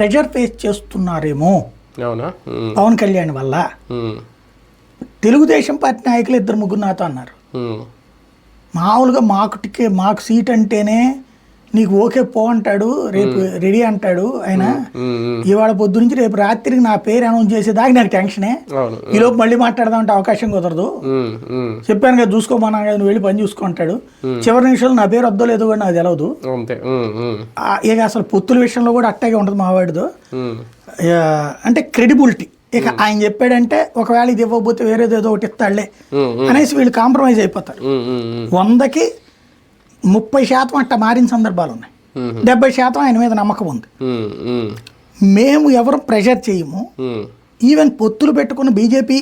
Pressure face చేస్తున్నారేమో అవునా పవన్ కళ్యాణ్ వల్ల. Telugu Desam party నాయకులు 2-3 నాతో అన్నారు, మామూలుగా మాకు సీట్ అంటేనే నీకు ఓకే పో అంటాడు, రేపు రెడీ అంటాడు ఆయన, ఇవాళ పొద్దు నుంచి రేపు రాత్రికి నా పేరు అనౌన్స్ చేసేదాకా నాకు టెన్షనే, ఈలోపు మళ్ళీ మాట్లాడదామంటే అవకాశం కుదరదు, చెప్పాను కదా చూసుకోమన్నా కదా నువ్వు వెళ్ళి పని చూసుకుంటాడు, చివరి నిమిషంలో నా పేరు వద్దో లేదో కూడా నాకు తెలియదు. ఇక అసలు పొత్తుల విషయంలో కూడా అట్టాగే ఉంటుంది మావాడితో. అంటే క్రెడిబిలిటీ ఇక ఆయన చెప్పాడంటే ఒకవేళ ఇది ఇవ్వకపోతే వేరేదేదో ఒకటి ఇస్తాడులే అనేసి వీళ్ళు కాంప్రమైజ్ అయిపోతారు. 100కి 30% అట్ట మారిన సందర్భాలు ఉన్నాయి, 70% ఆయన మీద నమ్మకం ఉంది. మేము ఎవరు ప్రెషర్ చేయము, ఈవెన్ పొత్తులు పెట్టుకున్న బీజేపీ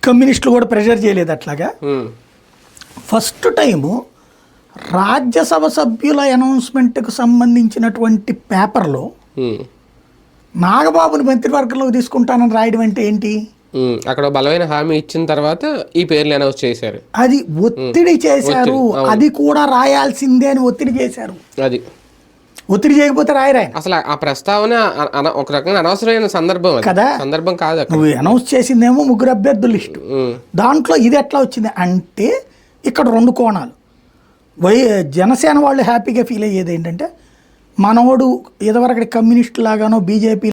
కమ్యూనిస్టులు కూడా ప్రెషర్ చేయలేదు అట్లాగా. ఫస్ట్ టైము రాజ్యసభ సభ్యుల అనౌన్స్మెంట్కు సంబంధించినటువంటి పేపర్లో నాగబాబుని మంత్రివర్గంలోకి తీసుకుంటానని రాయడం అంటే ఏంటి? అక్కడ బలమైన హామీ ఇచ్చిన తర్వాత ఈ పేర్లు అనౌన్స్ చేశారు. అది ఒత్తిడి చేశారు, అది కూడా రాయాల్సిందే అని ఒత్తిడి చేశారు. అది ఒత్తిడి చేయకపోతే రాయరాయన. అసలు ఆ ప్రస్తావన ఒక రకంగా అనవసరమైన సందర్భం కదా, సందర్భం కాదు. నువ్వు అనౌన్స్ చేసిందేమో 3 అభ్యర్థుల లిస్టు, దాంట్లో ఇది ఎట్లా వచ్చింది అంటే ఇక్కడ 2 కోణాలు. జనసేన వాళ్ళు హ్యాపీగా ఫీల్ అయ్యేది ఏంటంటే మనోడు ఇదివరకు కమ్యూనిస్ట్ లాగానో బీజేపీ